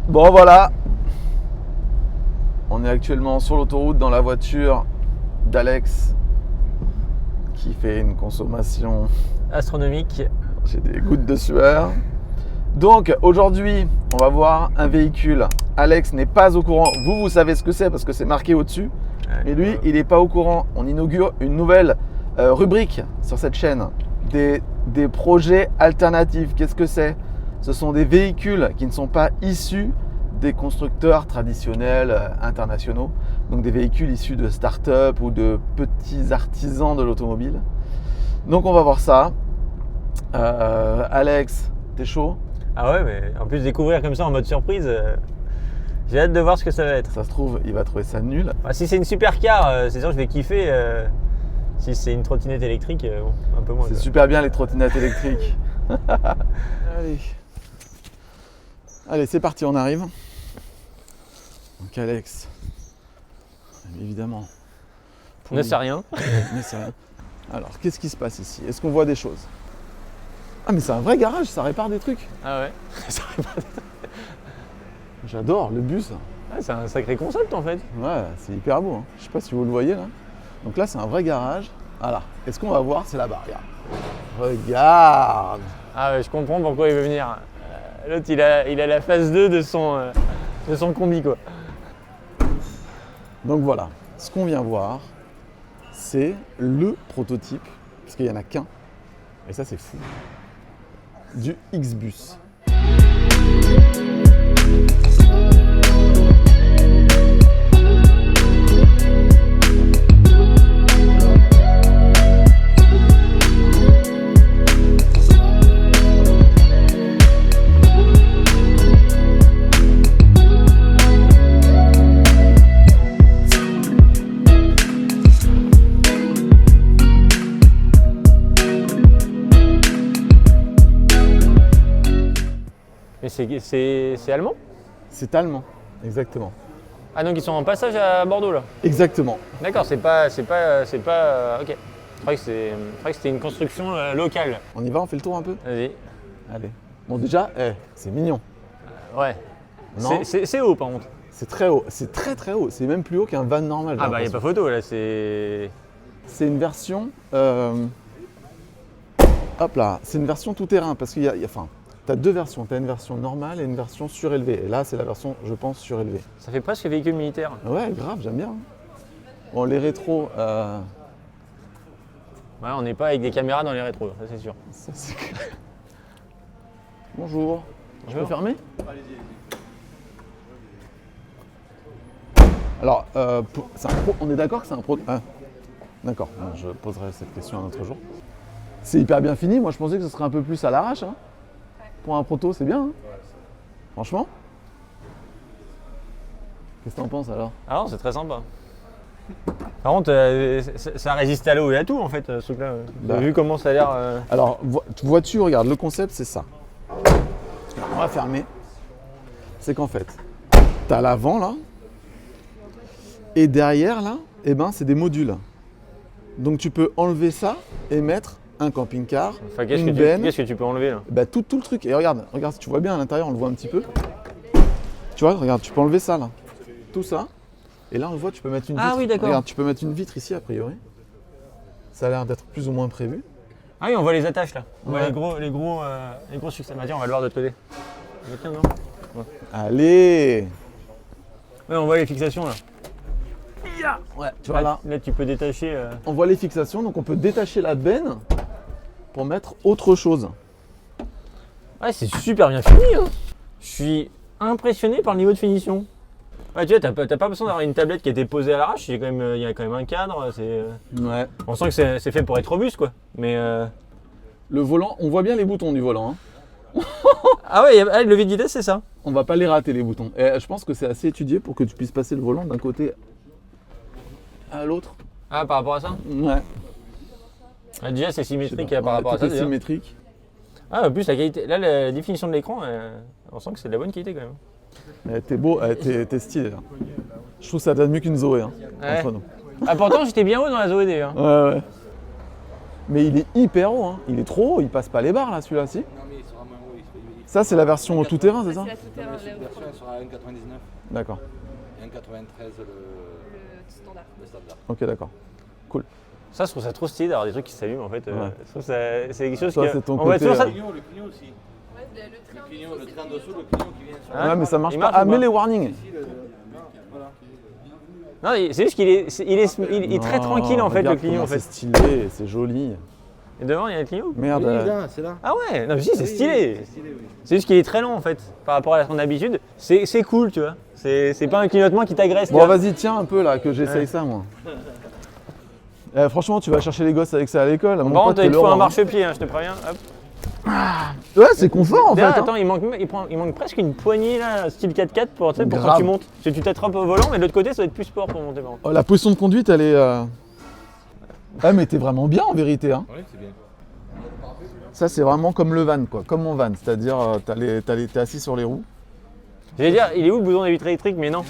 Bon voilà, on est actuellement sur l'autoroute dans la voiture d'Alex qui fait une consommation astronomique. J'ai des gouttes de sueur. Donc aujourd'hui, on va voir un véhicule. Alex n'est pas au courant. Vous savez ce que c'est parce que c'est marqué au-dessus. Ouais, mais lui, il n'est pas au courant. On inaugure une nouvelle rubrique sur cette chaîne. Des projets alternatifs. Qu'est-ce que c'est? Ce sont des véhicules qui ne sont pas issus des constructeurs traditionnels internationaux. Donc des véhicules issus de start-up ou de petits artisans de l'automobile. Donc on va voir ça. Alex, t'es chaud? Ah ouais, mais en plus découvrir comme ça en mode surprise, j'ai hâte de voir ce que ça va être. Ça se trouve, il va trouver ça nul. Bah, si c'est une supercar, c'est sûr que je vais kiffer. Si c'est une trottinette électrique, bon, un peu moins. C'est super bien les trottinettes électriques. Allez, c'est parti, on arrive. Donc Alex, évidemment. Ne sait rien. Ne sait rien. Alors, qu'est-ce qui se passe ici? Est-ce qu'on voit des choses? Ah mais c'est un vrai garage, ça répare des trucs. Ah ouais. Ça répare des trucs. J'adore le bus. Ah, c'est un sacré concept en fait. Ouais, c'est hyper beau. Hein. Je sais pas si vous le voyez là. Donc là, c'est un vrai garage. Voilà. Et ce qu'on va voir, c'est là-bas. Regarde. Ah ouais, je comprends pourquoi il veut venir. L'autre, il a la phase 2 de son combi quoi. Donc voilà, ce qu'on vient voir, c'est le prototype, parce qu'il n'y en a qu'un, et ça c'est fou, du X-Bus. Mais c'est allemand? C'est allemand, exactement. Ah donc ils sont en passage à Bordeaux là? Exactement. D'accord, c'est pas. Ok. Je croyais que c'était une construction locale. On y va, on fait le tour un peu? Vas-y. Allez. Bon déjà, c'est mignon. Ouais. Non. C'est haut par contre. C'est très haut, c'est très très haut, c'est même plus haut qu'un van normal. Ah bah y a pas photo là, c'est une version, hop là, c'est une version tout terrain parce qu'il y a enfin, t'as deux versions, t'as une version normale et une version surélevée. Et là, c'est la version, je pense, surélevée. Ça fait presque véhicule militaire. Ouais, grave, j'aime bien. Bon, les rétros, Ouais, on n'est pas avec des caméras dans les rétros, ça c'est sûr. ça c'est clair. Bonjour. Je peux Bonjour. fermer? Alors, on est d'accord que c'est un pro... Ah, d'accord, bon, je poserai cette question un autre jour. C'est hyper bien fini, moi je pensais que ce serait un peu plus à l'arrache. Hein. Pour un proto, c'est bien. Hein. Franchement. Qu'est-ce que t'en penses alors? Ah non, c'est très sympa. Par contre, ça résiste à l'eau et à tout en fait, ce truc-là. Bah. Vu comment ça a l'air. Alors, vois-tu, regarde, le concept c'est ça. Alors, on va fermer. C'est qu'en fait, t'as l'avant là, et derrière là, eh ben, c'est des modules. Donc tu peux enlever ça et mettre un camping-car, Enfin, une benne, qu'est-ce que tu peux enlever là? bah, tout le truc. Et regarde, si tu vois bien à l'intérieur, on le voit un petit peu. Tu vois, regarde, tu peux enlever ça là. Tout ça. Et là, on le voit, tu peux mettre une vitre. Ah oui, d'accord. Regarde, tu peux mettre une vitre ici a priori. Ça a l'air d'être plus ou moins prévu. Ah oui, on voit les attaches là. On voit Ouais. les gros succès. Bah, tiens, on va le voir de l'autre côté. Tiens, non? Allez. Ouais, on voit les fixations là. Ouais, tu vois là. Là, tu peux détacher. On voit les fixations, donc on peut détacher la benne pour mettre autre chose. Ouais, c'est super bien fini. Hein. Je suis impressionné par le niveau de finition. Ouais, tu vois, t'as pas besoin d'avoir une tablette qui a été posée à l'arrache. Il y a quand même un cadre. Ouais. On sent que c'est fait pour être robuste, quoi. Mais Le volant, on voit bien les boutons du volant. Hein. ah ouais, le levier de vitesse, c'est ça. On va pas les rater les boutons. Et je pense que c'est assez étudié pour que tu puisses passer le volant d'un côté à l'autre. Ah, par rapport à ça. Ouais. Ah, déjà, c'est symétrique Ouais, par rapport à tout ça. est D'ailleurs. symétrique. Ah, en plus, la qualité. Là, la définition de l'écran, on sent que c'est de la bonne qualité quand même. T'es beau, t'es stylé là. Je trouve que ça donne mieux qu'une Zoé hein, Ouais. entre nous. Ah, pourtant, j'étais bien haut dans la Zoé d'ailleurs. Ouais. Mais il est hyper haut, hein. Il est trop haut, il passe pas les barres là celui-là, si. Non mais il sera moins haut, il Ça, c'est la version tout-terrain, c'est ça? C'est la tout-terrain, Cette version elle sera à 1,99 D'accord. et 1,93 le standard. le standard. Ok, d'accord. Ça, je trouve ça trop stylé d'avoir des trucs qui s'allument en fait. Ouais. Je trouve ça, c'est quelque chose Ça, que. c'est ton on voit côté, toujours ça. Le clignot aussi. Ouais, le train Le en dessous, train c'est dessous, le clignot qui vient sur Hein Ouais, mais ça marche Il pas. marche Ah, ou mais pas les warnings. ici. Voilà. Non, c'est juste qu'il est, il est très tranquille en fait le Regarde clignot en comment fait. C'est stylé, c'est joli. Et devant, il y a le clignot. Merde. Oui, là, c'est là. Ah ouais, non, mais si, c'est Oui, stylé. C'est stylé, oui. C'est juste qu'il est très lent en fait par rapport à son habitude. C'est cool, tu vois. C'est pas un clignotement qui t'agresse. Bon, tu vois. vas-y, tiens un peu là, que j'essaye Ouais. ça, moi. Franchement, tu vas chercher les gosses avec ça à l'école. Mon Par pote, contre, t'es il te faut l'horreur, un hein. marchepied, hein, je te préviens. Hop. Ouais, c'est confort en fait. D'ailleurs, hein. attends, il manque presque une poignée là, style 4x4 pour, tu sais, pour quand Grave. tu montes. Parce que tu t'attrapes au volant, mais de l'autre côté, ça va être plus sport pour monter par contre. Oh, la position de conduite, elle est. Ah, mais t'es vraiment bien en vérité. Hein. Oui, c'est bien. Ça, c'est vraiment comme le van, quoi. Comme mon van. C'est-à-dire, t'es assis sur les roues. J'allais dire, il est où le bouton des vitres électriques, mais non.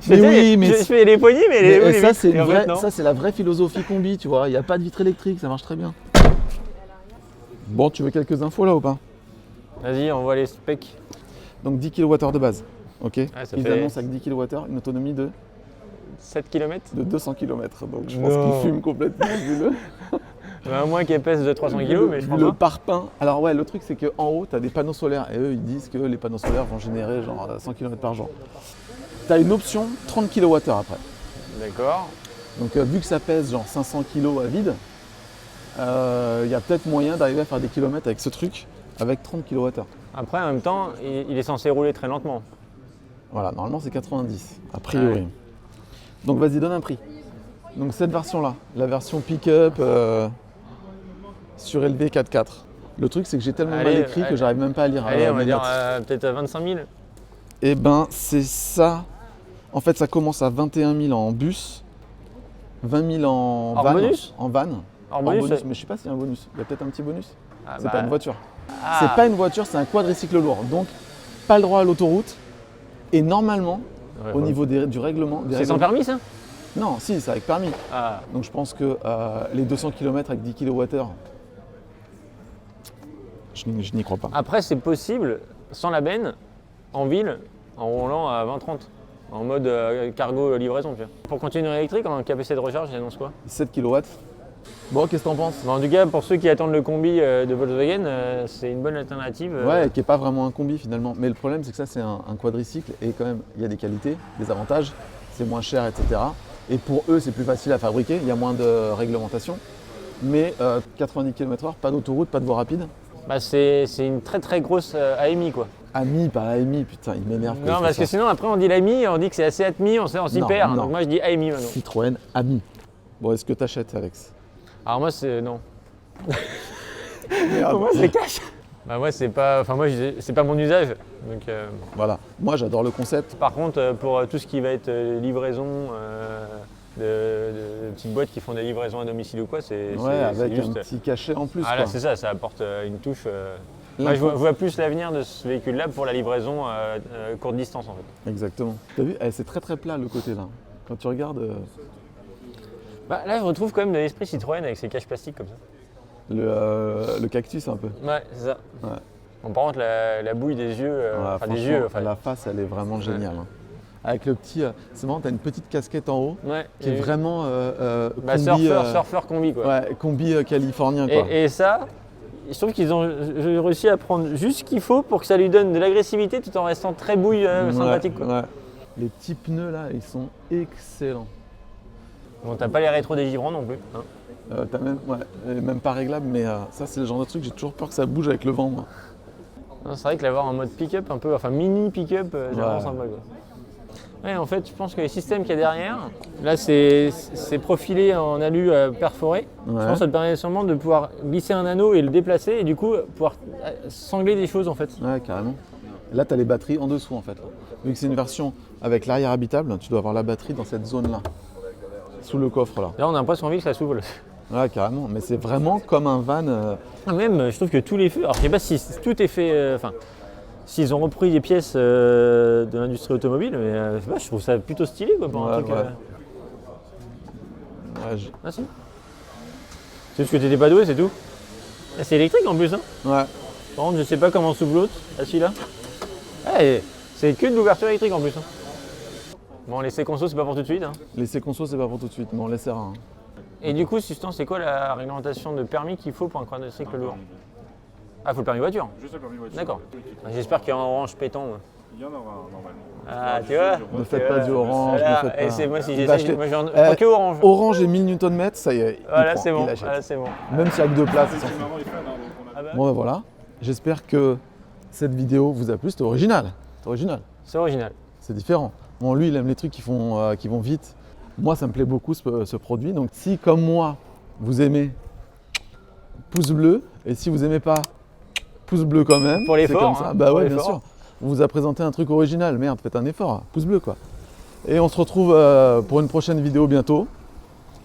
Mais oui, mais je fais les poignées, mais les, Mais, oui, les ça, vitres, c'est et en fait, non. ça, c'est la vraie philosophie combi, tu vois. Il n'y a pas de vitre électrique, ça marche très bien. Bon, tu veux quelques infos là ou pas? Vas-y, on voit les specs. Donc 10 kWh de base. Ok. ça Ils fait- annoncent avec 10 kWh une autonomie de 7 km. 200 km. Donc je pense Non. qu'ils fument complètement vu le, Un moins qui pèse de 300 kg, mais je vu crois le pas. parpaing. Alors ouais, le truc c'est qu'en haut, tu as des panneaux solaires et eux ils disent que les panneaux solaires vont générer genre 100 km par jour. Tu as une option 30 kWh après. D'accord. Donc vu que ça pèse genre 500 kg à vide, il y a peut-être moyen d'arriver à faire des kilomètres avec ce truc avec 30 kWh. Après, en même temps, il est censé rouler très lentement. Voilà, normalement c'est 90 a priori. Ouais. Donc vas-y, donne un prix. Donc cette version-là, la version pick-up surélevée 4x4. Le truc c'est que j'ai tellement mal Allez, écrit que allez. j'arrive même pas à lire. Allez, on va mes dire notes. peut-être à 25 000. Eh ben c'est ça. En fait ça commence à 21 000 en bus, 20 000 en Hors van. bonus En van. Hors Hors bonus, mais je sais pas s'il y a un bonus. Il y a peut-être un petit bonus. Ah, C'est bah, pas une voiture. ah. C'est pas une voiture, c'est un quadricycle lourd. Donc pas le droit à l'autoroute. Et normalement, Ouais, au ouais. niveau du règlement. des C'est sans règlements- permis ça Non, si, c'est avec permis. Ah. Donc je pense que les 200 km avec 10 kWh, je n'y crois pas. Après, c'est possible, sans la benne, en ville, en roulant à 20-30. En mode cargo livraison, tu vois. Pour continuer électrique, en capacité de recharge, il annonce quoi 7 kW. Bon, qu'est-ce que t'en penses? Mais en tout cas, pour ceux qui attendent le combi de Volkswagen, c'est une bonne alternative. Ouais, qui n'est pas vraiment un combi finalement. Mais le problème, c'est que ça, c'est un quadricycle et quand même, il y a des qualités, des avantages, c'est moins cher, etc. Et pour eux, c'est plus facile à fabriquer, il y a moins de réglementation. Mais 90 km/h, pas d'autoroute, pas de voie rapide. Bah, c'est une très très grosse AMI quoi. AMI, pas AMI, putain, il m'énerve. quand il Non, fait parce que ça. sinon après on dit l'AMI, on dit que c'est assez ATMI, on s'y Non, perd. non. Donc moi je dis AMI maintenant. Citroën AMI. Bon, est-ce que t'achètes, Alex? Alors moi c'est non. Merde. Moi c'est cash. Bah moi c'est pas, enfin moi c'est pas mon usage. Donc Voilà, moi j'adore le concept. par contre pour tout ce qui va être livraison de petites boîtes qui font des livraisons à domicile ou quoi, c'est Ouais, avec juste. un petit cachet en plus. Ah là quoi. c'est ça apporte une touche. Là, Moi je vois plus l'avenir de ce véhicule-là pour la livraison courte distance en fait. Exactement. T'as vu, c'est très très plat le côté là. Quand tu regardes Bah, là je retrouve quand même de l'esprit Citroën avec ses caches plastiques comme ça. le cactus un peu. Ouais c'est ça. Ouais. Bon, par contre la bouille des yeux, Ouais, enfin des franchement, yeux, enfin, la face elle est vraiment géniale. hein. Avec le petit, c'est marrant, t'as une petite casquette en haut ouais, qui est vraiment bah, combi, surfeur combi quoi. ouais, combi californien quoi. Et ça, je trouve qu'ils ont réussi à prendre juste ce qu'il faut pour que ça lui donne de l'agressivité tout en restant très bouille sympathique quoi. Ouais. Les petits pneus là, ils sont excellents. Bon t'as pas les rétros des givrons non plus. Hein. T'as même, ouais, même pas réglable, mais ça c'est le genre de truc, j'ai toujours peur que ça bouge avec le vent. Moi. Non, c'est vrai que l'avoir en mode pick-up un peu, enfin mini pick-up, c'est vraiment Ouais. sympa quoi. Ouais, en fait, je pense que les systèmes qu'il y a derrière, là c'est profilé en alu perforé. Je Ouais. pense que ça te permet sûrement de pouvoir glisser un anneau et le déplacer et du coup pouvoir sangler des choses en fait. Ouais, carrément. Là, tu as les batteries en dessous en fait. Là. Vu que c'est une version avec l'arrière habitable, tu dois avoir la batterie dans cette zone là, sous le coffre là. Là on a l'impression en ville que ça s'ouvre. Ouais, carrément. Mais c'est vraiment comme un van. Même, je trouve que tous les feux, alors je sais pas si tout est fait, enfin, s'ils ont repris des pièces de l'industrie automobile, mais je sais pas, je trouve ça plutôt stylé quoi pour un Ouais, truc. ouais. Ouais, Ah si. C'est juste que t'étais pas doué, c'est tout. Ah, c'est électrique en plus, hein. ouais. Par contre, je sais pas comment s'ouvre l'autre. Ah, celui-là. Eh, c'est que de l'ouverture électrique en plus. Hein. Bon, les séquences, c'est pas pour tout de suite. Hein. Les séquences, c'est pas pour tout de suite, mais on laissera. Hein. Et du coup, Sustan, c'est quoi la réglementation de permis qu'il faut pour un quadricycle lourd? Ah, faut le permis voiture. Juste le permis voiture. D'accord. J'espère qu'il y a un orange pétant. Moi. Il y en aura normalement. Ah, tu vois. Ne faites pas du orange, ne faites pas. Et c'est moi si Il va j'essaie, acheter- moi j'en pas que orange. Orange et 1000 Nm, ça y est. il Voilà, prend, c'est bon. il achète. Voilà, c'est bon. Même s'il n'y a que 2 places. il s'en C'est fout. vraiment les fans, hein, donc on a... Ah bah, Bon, ben voilà. J'espère que cette vidéo vous a plu. C'était original. C'est original. c'est original. C'est différent. Bon, lui, il aime les trucs qui vont vite. Moi, ça me plaît beaucoup ce produit. Donc, si comme moi, vous aimez, pouce bleu. Et si vous n'aimez pas, pouce bleu quand même. Pour l'effort, C'est comme ça. hein, Bah pour ouais, bien l'effort. sûr. On vous a présenté un truc original. Merde, faites un effort. Pouce bleu, quoi. Et on se retrouve pour une prochaine vidéo bientôt.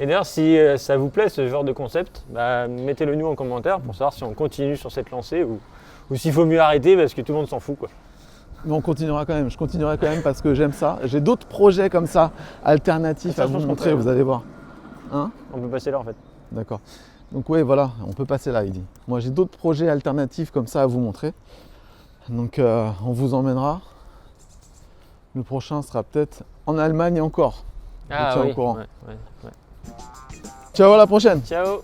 Et d'ailleurs, si ça vous plaît ce genre de concept, bah, mettez-le nous en commentaire pour savoir si on continue sur cette lancée ou s'il faut mieux arrêter parce que tout le monde s'en fout. Quoi. Mais on continuera quand même. Je continuerai quand même parce que j'aime ça. J'ai d'autres projets comme ça, alternatifs Ça, à je pense vous qu'on montrer. peut, Vous allez voir. Hein? On peut passer là en fait. D'accord. Donc ouais, voilà, on peut passer là, il dit. Moi, j'ai d'autres projets alternatifs comme ça à vous montrer. Donc, on vous emmènera. Le prochain sera peut-être en Allemagne encore. Ah tiens au oui. courant. Ouais. Ciao, à la prochaine. Ciao.